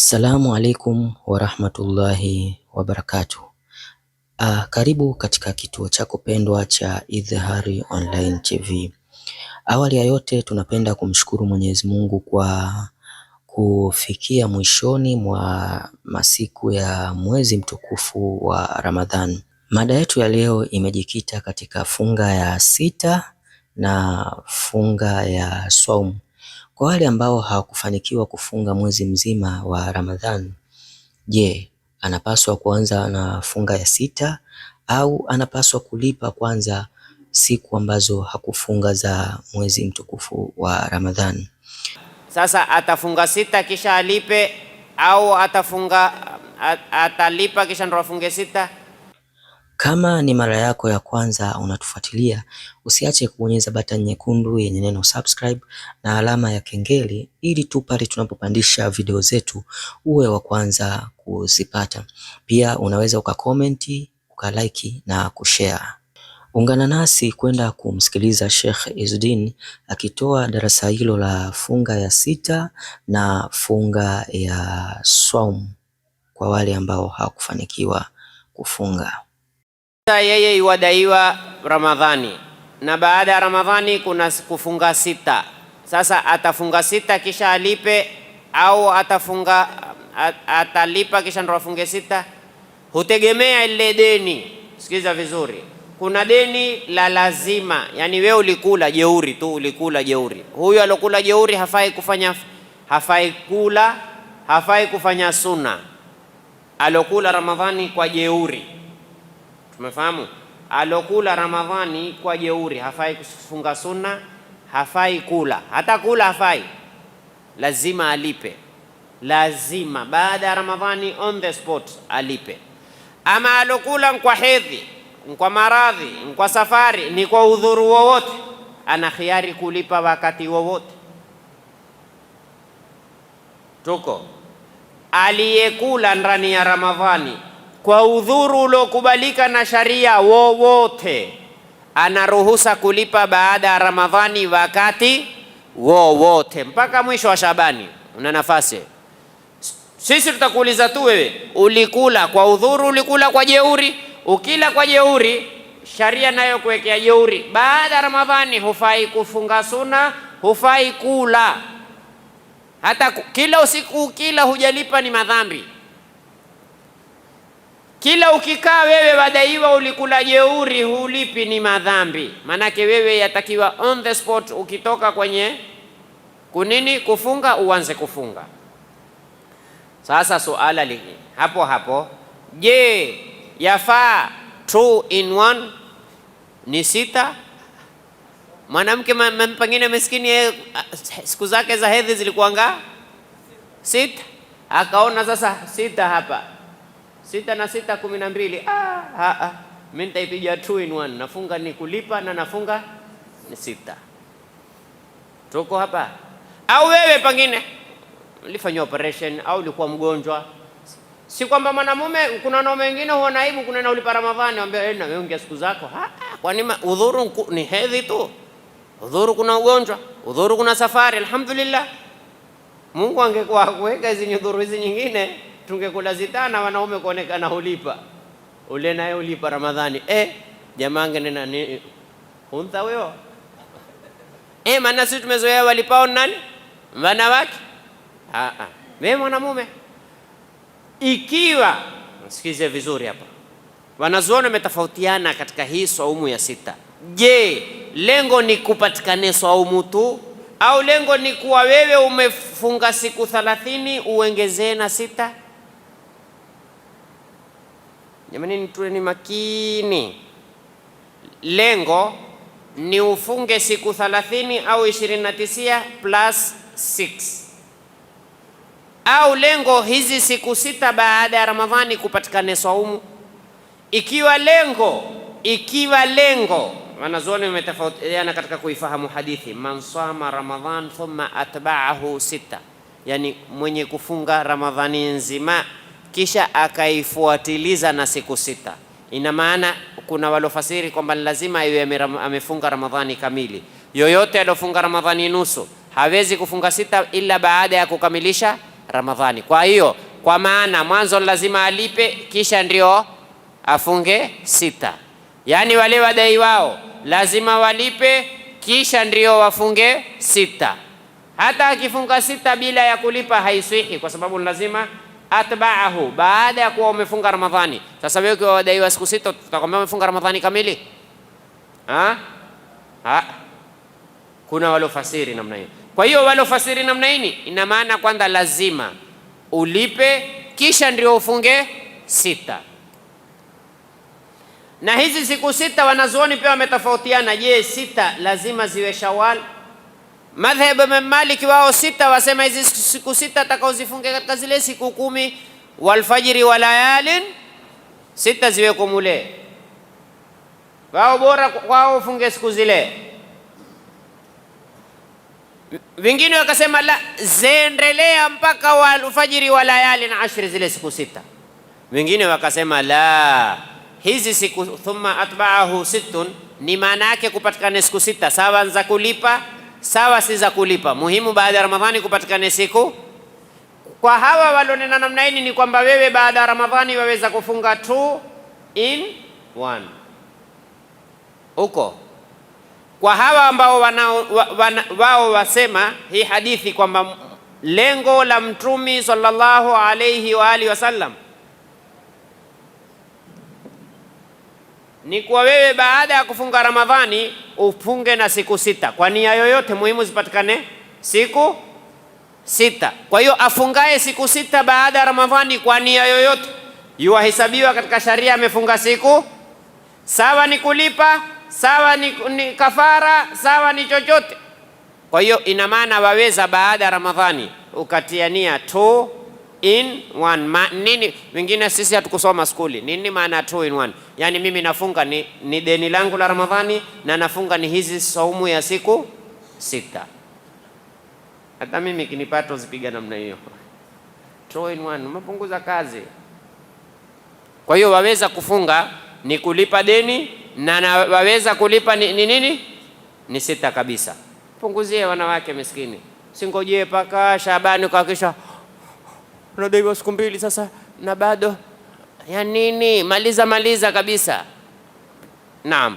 Assalamu alaikum warahmatullahi wabarakatuh. Karibu katika kituo chako pendwa cha Idhihari Online TV. Awali ya yote tunapenda kumshukuru Mwenyezi Mungu kwa kufikia mwishoni mwa masiku ya mwezi mtukufu wa Ramadhan. Mada yetu ya leo imejikita katika funga ya sita na funga ya saumu. Kwa wale ambao hawakufanikiwa kufunga mwezi mzima wa Ramadhan, je, anapaswa kuanza na funga ya sita au anapaswa kulipa kwanza siku ambazo hakufunga za mwezi mtukufu wa Ramadhan? Sasa atafunga sita kisha alipe au atalipa kisha ndo afunge sita? Kama ni mara yako ya kwanza unatufuatilia, usiache kubonyeza button nyekundu yenye neno subscribe na alama ya kengele ili tu pale tunapopandisha video zetu uwe wa kwanza kuzipata. Pia unaweza ukakomenti, ukalike na kushare. Ungana nasi kwenda kumsikiliza Sheikh Izzuddin akitoa darasa hilo la funga ya sita na funga ya saumu kwa wale ambao hawakufanikiwa kufunga. Yeye iwadaiwa Ramadhani na baada ya Ramadhani kuna kufunga sita. Sasa atafunga sita kisha alipe au atalipa kisha ndo afunge sita? Hutegemea ile deni. Sikiza vizuri, kuna deni la lazima, yani wewe ulikula jeuri tu, ulikula jeuri. Huyu alokula jeuri hafai kufanya sunna. Alokula Ramadhani kwa jeuri, tumefahamu? Alokula Ramadhani kwa jeuri hafai kufunga sunna, hafai kula, hata kula hafai, lazima alipe. Lazima baada ya Ramadhani on the spot alipe. Ama alokula kwa hedhi, kwa maradhi, kwa safari, ni kwa udhuru wowote, ana khiari kulipa wakati wowote. Tuko aliyekula ndani ya Ramadhani kwa udhuru uliokubalika na sharia wowote, anaruhusa kulipa baada ya Ramadhani wakati wowote mpaka mwisho wa Shabani. Una nafasi. Sisi tutakuuliza tu, wewe ulikula kwa udhuru, ulikula kwa jeuri? Ukila kwa jeuri, sharia nayo kuwekea jeuri, baada ya Ramadhani hufai kufunga sunna, hufai kula. Hata kila usiku ukila hujalipa ni madhambi. Kila ukikaa wewe wadaiwa ulikula jeuri, hulipi, ni madhambi. Manake wewe yatakiwa on the spot, ukitoka kwenye kufunga uanze kufunga. Sasa suala hapo, je, yafaa 2 in 1 ni sita? Mwanamke pengine maskini siku zake za hedhi zilikuwa sita, akaona sasa sita hapa, sita na sita 12. Mimi nitaipiga 2 in 1, nafunga ni kulipa na nafunga ni sita. Tuko hapa. Au wewe pengine ulifanywa operation au ulikuwa mgonjwa. Si kwamba mwanamume, kuna wanaume wengine huona aibu kuna ulipa Ramadhani, anambia na wewe ongea siku zako. Kwani udhuru ni hedhi tu? Udhuru kuna ugonjwa, udhuru kuna safari. Alhamdulillah, Mungu angekuwa kuweka hizi udhuru hizi nyingine, tungekula zitana wanaume kuonekana hulipa. Ule naye ulipa Ramadhani. Jamaa ngenena ni unta wewe. Maana sisi tumezoea walipao nani? Wanawake. Wewe mwanamume. Ikiwa msikize vizuri hapa, wanazuoni wametofautiana katika hii saumu ya sita. Je, lengo ni kupatikane saumu tu au lengo ni kuwa wewe umefunga siku 30 uongezee na sita? Jamani, tuwe ni makini. Lengo ni ufunge siku 30 au 29 plus 6, au lengo hizi siku sita baada ya Ramadhani kupatikane saumu? Ikiwa lengo wanazuoni wametofautiana katika kuifahamu hadithi, man sama Ramadhan thumma atba'ahu sita, yani mwenye kufunga Ramadhani nzima kisha akaifuatiliza na siku sita. Ina maana kuna walofasiri kwamba lazima iwe amefunga Ramadhani kamili. Yoyote aliofunga Ramadhani nusu hawezi kufunga sita ila baada ya kukamilisha Ramadhani. Kwa hiyo kwa maana mwanzo lazima alipe kisha ndio afunge 6. Yaani wale wadai wao lazima walipe kisha ndio wafunge 6. Hata akifunga 6 bila ya kulipa haiswihi, kwa sababu lazima atba'ahu baada ya kuwa umefunga Ramadhani. Sasa wewe ukiwa wadaiwa siku 6 tutakwambia umefunga Ramadhani kamili? Kuna walofasiri namna hiyo. Kwa hiyo walofasiri namna hii ina maana kwanza lazima ulipe kisha ndio ufunge 6. Na hizi siku 6 wanazuoni pia wametofautiana. Je, 6 lazima ziwe Shawwal? Madhhabu ya Maliki wao 6 wasema hizi siku 6 atakaozifunge katika zile siku 10 walfajiri wa layalin 6 ziwe kumule. Wao bora kwao ufunge siku zile. Wengine wakasema la, ziendelea mpaka walfajiri wa layalin 10 zile siku 6. Wengine wakasema la, hizi siku thumma atba'ahu 6 ni maana yake kupatikana siku 6 sawa za kulipa sawa si za kulipa. Muhimu baada ya Ramadhani kupatikana siku. Kwa hawa walionena namna hii ni kwamba wewe baada ya Ramadhani waweza kufunga 2 in 1 huko. Kwa hawa ambao wao wasema hii hadithi kwamba lengo la Mtume sallallahu alayhi wa alihi wasallam ni kwa wewe baada ya kufunga Ramadhani ufunge na siku 6 kwa nia yoyote, muhimu zipatikane siku 6. Kwa hiyo afungaye siku 6 baada ya Ramadhani kwa nia yoyote yuwahesabiwa katika sharia amefunga siku, sawa ni kulipa, sawa ni kafara, sawa ni chochote. Kwa hiyo ina maana waweza baada ya Ramadhani ukatia nia 2 in 1. Nini wengine sisi hatukusoma skuli, nini maana 2 in 1? Yani mimi nafunga ni deni langu la Ramadhani na nafunga ni hizi saumu ya siku 6. Hata mimi kinipata uzipiga namna hiyo 2 in 1, umepunguza kazi. Kwa hiyo waweza kufunga ni kulipa deni na waweza kulipa ni nini? Ni 6 kabisa. Punguzie wanawake miskini, singojee paka Shabani kwa kisha unadaiwa siku 2 sasa na bado ya nini? Maliza kabisa. Naam.